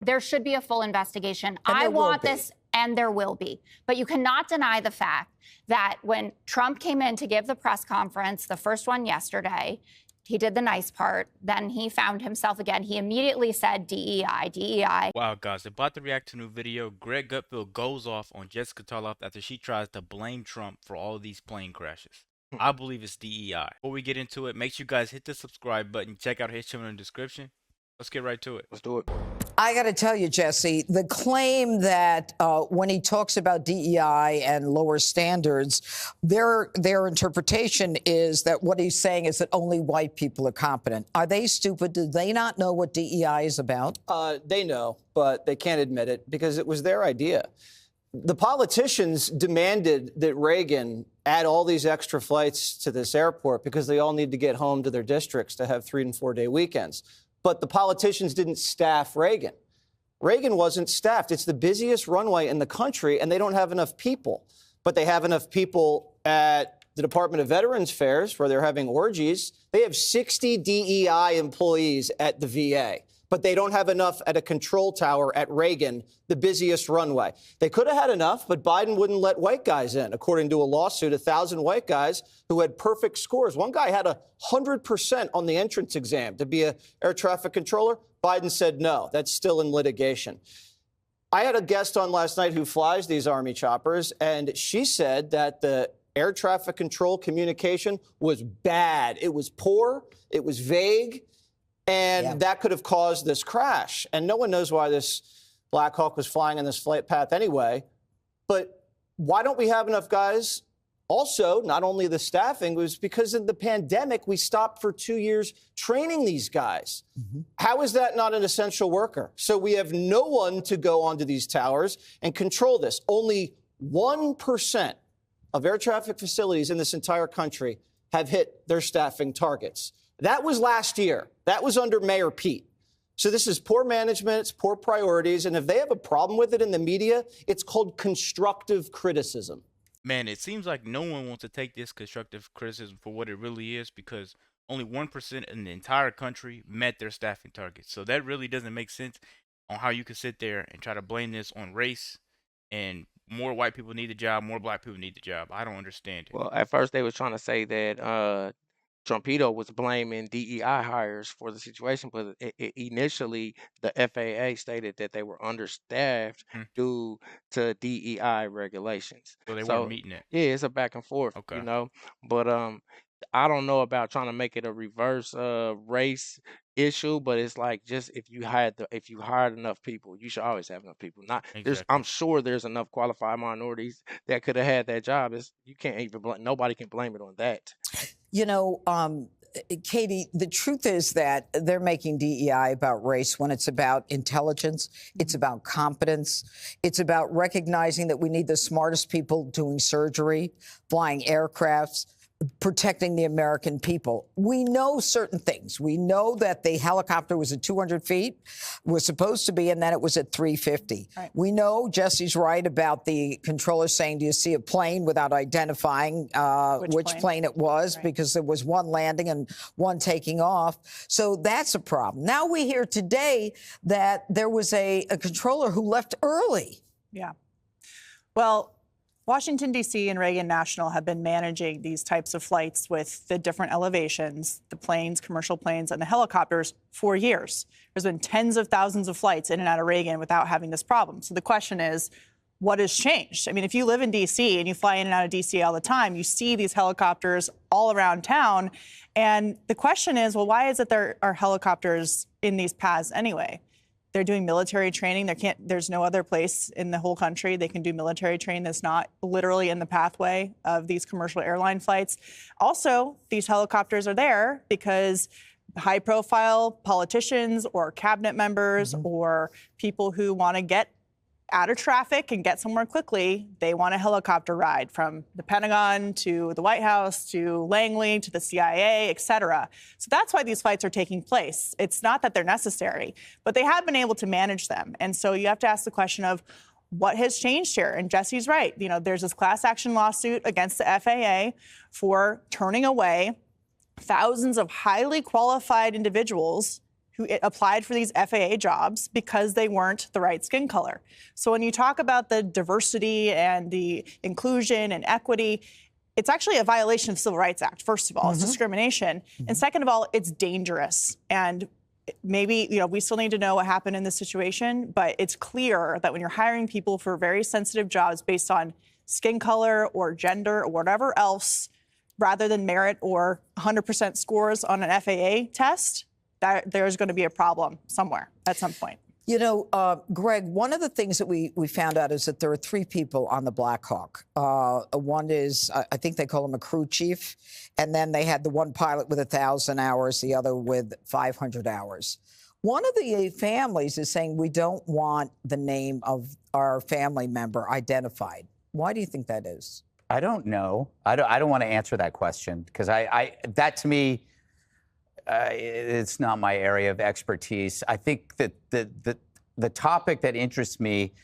There should be a full investigation. And I there will want be. this, and there will be. But you cannot deny the fact that when Trump came in to give the press conference, the first one yesterday, he did the nice part. Then he found himself again. He immediately said DEI, DEI. Wow, guys, about to react to a new video. Greg Gutfeld goes off on Jessica Tarlov after she tries to blame Trump for all of these plane crashes. I believe it's DEI. Before we get into it, make sure you guys hit the subscribe button. Check out his channel in the description. Let's get right to it. Let's do it. I got to tell you, Jesse, the claim that when he talks about DEI and lower standards, their interpretation is that what he's saying is that only white people are competent. Are they stupid? Do they not know what DEI is about? They know, but they can't admit it because it was their idea. The politicians demanded that Reagan add all these extra flights to this airport because they all need to get home to their districts to have 3- and 4-day weekends. But the politicians didn't staff Reagan. Reagan wasn't staffed. It's the busiest runway in the country, and they don't have enough people. But they have enough people at the Department of Veterans Affairs, where they're having orgies. They have 60 DEI employees at the VA, but they don't have enough at a control tower at Reagan, the busiest runway. They could have had enough, but Biden wouldn't let white guys in. According to a lawsuit, 1,000 white guys who had perfect scores. One guy had 100% on the entrance exam to be an air traffic controller. Biden said no. That's still in litigation. I had a guest on last night who flies these Army choppers, and she said that the air traffic control communication was bad. It was poor. It was vague. And that could have caused this crash. And no one knows why this Black Hawk was flying in this flight path anyway. But why don't we have enough guys? Also, not only the staffing, was because of the pandemic, we stopped for 2 years training these guys. How is that not an essential worker? So we have no one to go onto these towers and control this. Only 1% of air traffic facilities in this entire country have hit their staffing targets. That was last year. That was under Mayor Pete. So this is poor management, it's poor priorities, and if they have a problem with it in the media, it's called constructive criticism. Man, it seems like no one wants to take this constructive criticism for what it really is because only 1% in the entire country met their staffing targets. So that really doesn't make sense on how you can sit there and try to blame this on race and more white people need the job, more black people need the job. I don't understand it. Well, at first they was trying to say that Trumpito was blaming DEI hires for the situation, but initially the FAA stated that they were understaffed due to DEI regulations. So they weren't meeting it. Yeah, it's a back and forth, you know. But I don't know about trying to make it a reverse race issue, but it's like just if you hired enough people, you should always have enough people. I'm sure there's enough qualified minorities that could have had that job. You can't even nobody can blame it on that. You know, Katie, the truth is that they're making DEI about race when it's about intelligence. It's about competence. It's about recognizing that we need the smartest people doing surgery, flying aircrafts, protecting the American people. We know certain things. We know that the helicopter was at 200 feet, was supposed to be, and then it was at 350. Right. We know Jesse's right about the controller saying, do you see a plane, without identifying which plane it was, because there was one landing and one taking off. So that's a problem. Now we hear today that there was a controller who left early. Yeah. Well, Washington, D.C. and Reagan National have been managing these types of flights with the different elevations, the planes, commercial planes, and the helicopters for years. There's been tens of thousands of flights in and out of Reagan without having this problem. So the question is, what has changed? I mean, if you live in D.C. and you fly in and out of D.C. all the time, you see these helicopters all around town. And the question is, well, why is it there are helicopters in these paths anyway? They're doing military training. There's no other place in the whole country they can do military training that's not literally in the pathway of these commercial airline flights. Also, these helicopters are there because high-profile politicians or cabinet members or people who want to get out of traffic and get somewhere quickly, they want a helicopter ride from the Pentagon to the White House to Langley to the CIA, et cetera. So that's why these flights are taking place. It's not that they're necessary, but they have been able to manage them. And so you have to ask the question of what has changed here? And Jesse's right. You know, there's this class action lawsuit against the FAA for turning away thousands of highly qualified individuals who applied for these FAA jobs because they weren't the right skin color. So when you talk about the diversity and the inclusion and equity, it's actually a violation of the Civil Rights Act. First of all, it's discrimination. And second of all, it's dangerous. And maybe, we still need to know what happened in this situation, but it's clear that when you're hiring people for very sensitive jobs based on skin color or gender or whatever else, rather than merit or 100% scores on an FAA test, that there's going to be a problem somewhere at some point. Greg, one of the things that we found out is that there are 3 people on the Black Hawk. One is, I think they call him a crew chief, and then they had the one pilot with 1,000 hours, the other with 500 hours. One of the families is saying we don't want the name of our family member identified. Why do you think that is? I don't know. I don't want to answer that question because that to me, it's not my area of expertise. I think that the topic that interests me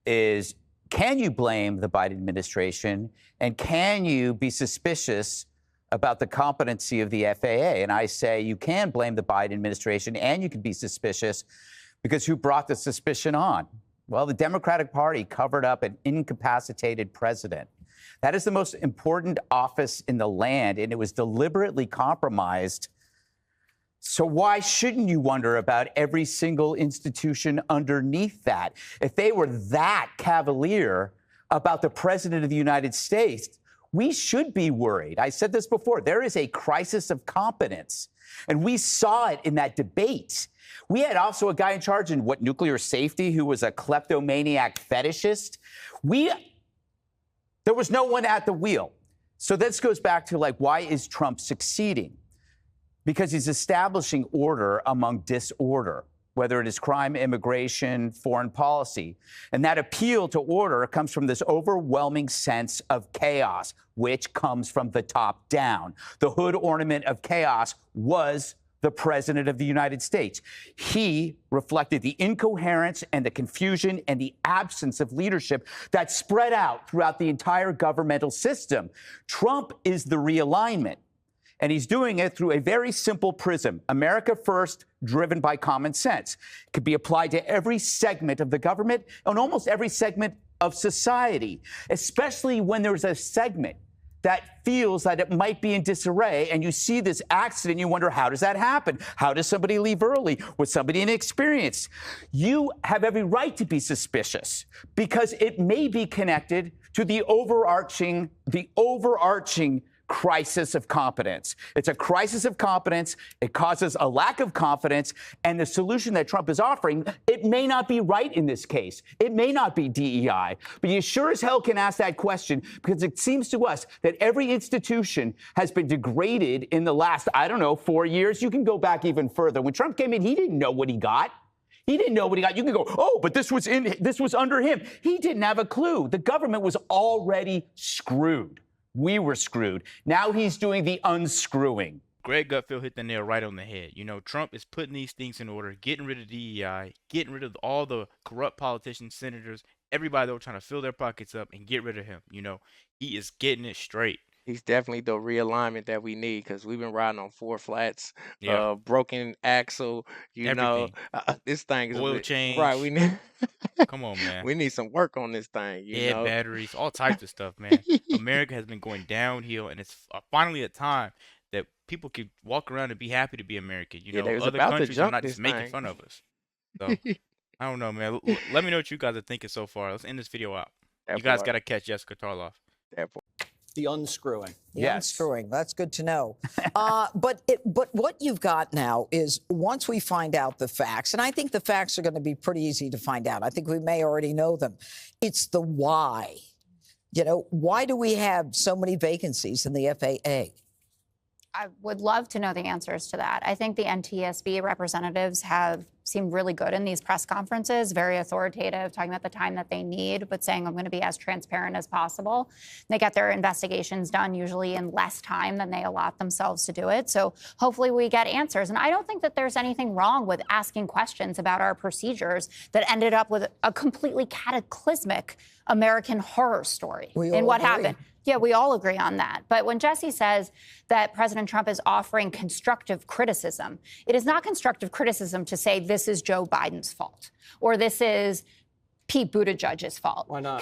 is, can you blame the Biden administration and can you be suspicious about the competency of the FAA? And I say you can blame the Biden administration and you can be suspicious because who brought the suspicion on? Well, the Democratic Party covered up an incapacitated president. That is the most important office in the land, and it was deliberately compromised. So why shouldn't you wonder about every single institution underneath that? If they were that cavalier about the president of the United States, we should be worried. I said this before. There is a crisis of competence, and we saw it in that debate. We had also a guy in charge in nuclear safety who was a kleptomaniac fetishist. There was no one at the wheel. So this goes back to why is Trump succeeding? Because he's establishing order among disorder, whether it is crime, immigration, foreign policy. And that appeal to order comes from this overwhelming sense of chaos, which comes from the top down. The hood ornament of chaos was the president of the United States. He reflected the incoherence and the confusion and the absence of leadership that spread out throughout the entire governmental system. Trump is the realignment. And he's doing it through a very simple prism. America first, driven by common sense. It could be applied to every segment of the government and almost every segment of society, especially when there's a segment that feels that it might be in disarray, and you see this accident, you wonder, how does that happen? How does somebody leave early? Was somebody inexperienced? You have every right to be suspicious because it may be connected to the overarching crisis of competence. It's a crisis of competence. It causes a lack of confidence. And the solution that Trump is offering, it may not be right in this case. It may not be DEI. But you sure as hell can ask that question because it seems to us that every institution has been degraded in the last, 4 years. You can go back even further. When Trump came in, he didn't know what he got. He didn't know what he got. You can go, oh, but this was under him. He didn't have a clue. The government was already screwed. We were screwed. Now he's doing the unscrewing. Greg Gutfeld hit the nail right on the head. Trump is putting these things in order, getting rid of DEI, getting rid of all the corrupt politicians, senators, everybody that were trying to fill their pockets up and get rid of him. He is getting it straight. He's definitely the realignment that we need because we've been riding on 4 flats, Yeah. broken axle, Everything. this thing is Oil change. Right, we need Come on, man. we need some work on this thing, you know. Batteries, all types of stuff, man. America has been going downhill, and it's finally a time that people can walk around and be happy to be American. They was Other about to countries are jump not this just making thing. fun of us. So I don't know, man. Let me know what you guys are thinking so far. Let's end this video out. You guys got to catch Jessica Tarlov. The unscrewing. The unscrewing. That's good to know. But what you've got now is once we find out the facts, and I think the facts are going to be pretty easy to find out. I think we may already know them. It's the why. Why do we have so many vacancies in the FAA? I would love to know the answers to that. I think the NTSB representatives have seemed really good in these press conferences, very authoritative, talking about the time that they need, but saying I'm going to be as transparent as possible. They get their investigations done usually in less time than they allot themselves to do it. So hopefully we get answers. And I don't think that there's anything wrong with asking questions about our procedures that ended up with a completely cataclysmic American horror story in what happened. Yeah, we all agree on that. But when Jesse says that President Trump is offering constructive criticism, it is not constructive criticism to say this is Joe Biden's fault or this is Pete Buttigieg's fault. Why not?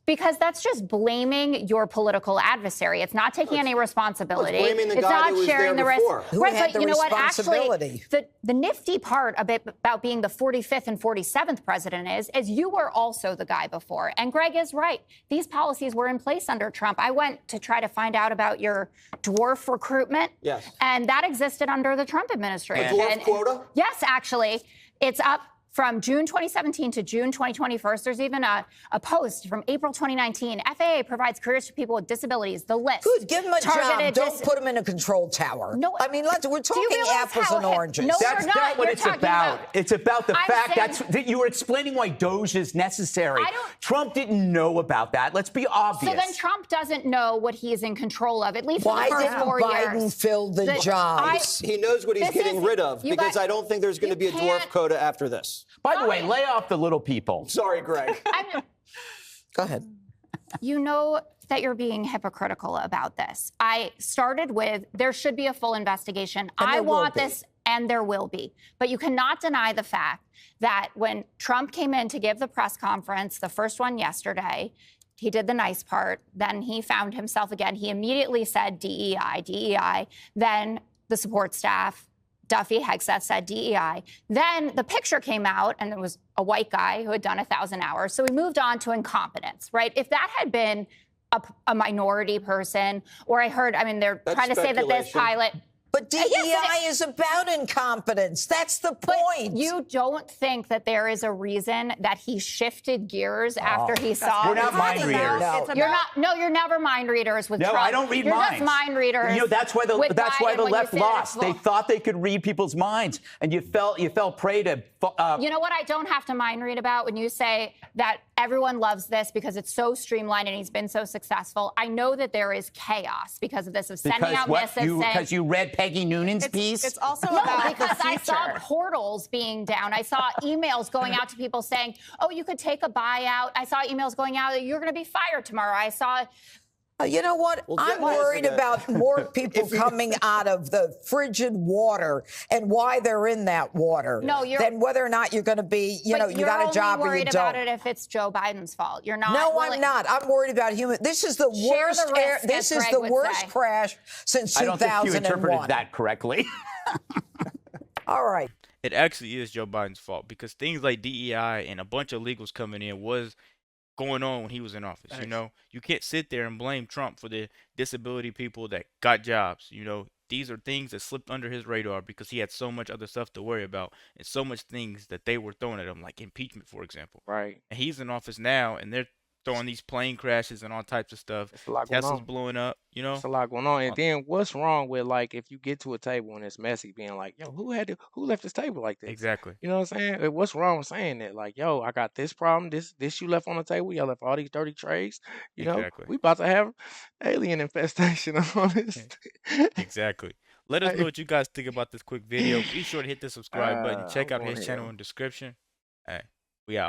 Because that's just blaming your political adversary. It's not taking any responsibility. It's blaming the it's guy not that was sharing there the risk. before. Who Right, had but the you know what? Actually, responsibility? the nifty part about being the 45th and 47th president is you were also the guy before. And Greg is right. These policies were in place under Trump. I went to try to find out about your dwarf recruitment. Yes. And that existed under the Trump administration. A dwarf quota? Yes, actually. It's up from June 2017 to June 2021. There's even a post from April 2019. FAA provides careers to people with disabilities. The list. Good, give them a job. Targeted Don't put them in a control tower. No, I mean, we're talking realize apples how and oranges. No, That's you're not what You're it's talking about. It's about the I'm fact saying- that you were explaining why Doge is necessary. Trump didn't know about that. Let's be obvious. So then Trump doesn't know what he is in control of, at least Why for the first didn't 4 Biden years. fill the jobs? He knows what he's This getting is- rid of you because got- I don't think there's going to you be a dwarf can't- quota after this. By the way, lay off the little people. Sorry, Greg. Go ahead. You know that you're being hypocritical about this. I started with there should be a full investigation. And I there will want be. this, and there will be. But you cannot deny the fact that when Trump came in to give the press conference, the first one yesterday, he did the nice part. Then he found himself again. He immediately said DEI, DEI. Then the support staff, Duffy, Hegseth said DEI. Then the picture came out, and it was a white guy who had done 1,000 hours. So we moved on to incompetence, right? If that had been a minority person, or they're That's trying to say that this speculation. pilot. But DEI Yes, is about incompetence. That's the But point. you don't think that there is a reason that he shifted gears after he saw. We're not mind readers. No. You're not. No, you're never mind readers with No, Trump. I don't read you're minds. Just mind readers. You know, that's why the with Biden when you left say that lost. it's They law. thought they could read people's minds, and you fell prey to. You know what I don't have to mind read about when you say that everyone loves this because it's so streamlined and he's been so successful. I know that there is chaos because of this, of sending out missives saying. Because you read Peggy Noonan's piece. It's also No, about because the I saw future. portals being down. I saw emails going out to people saying, oh, you could take a buyout. I saw emails going out that you're going to be fired tomorrow. I saw. You know what? Well, I'm Jen has worried that. about more people coming out of the frigid water and why they're in that water No, you're- than whether or not you're going to be, you But you got a job you're or only you worried about don't. it if it's Joe Biden's fault. You're not. No, willing- I'm not. I'm worried about human. This is the Share worst. the risk, This as is Greg the would worst say. crash since I don't think you 2001. interpreted that correctly. All right. It actually is Joe Biden's fault because things like DEI and a bunch of illegals coming in was going on when he was in office. You know, you can't sit there and blame Trump for the disability people that got jobs. You know, these are things that slipped under his radar because he had so much other stuff to worry about and so much things that they were throwing at him, like impeachment, for example. Right. And he's in office now, and they're throwing these plane crashes and all types of stuff. It's a lot going Tesla's on. blowing up, you know. It's a lot going on. And then what's wrong with, like, if you get to a table and it's messy, being like, yo, who left this table like this? Exactly. You know what I'm saying? Like, what's wrong with saying that? Like, yo, I got this problem, this you left on the table, y'all left all these dirty trays. You know, Exactly. we about to have alien infestation on this. Exactly. Let us know what you guys think about this quick video. Be sure to hit the subscribe button. Check I'm out his going channel here. in the description. Hey, we out.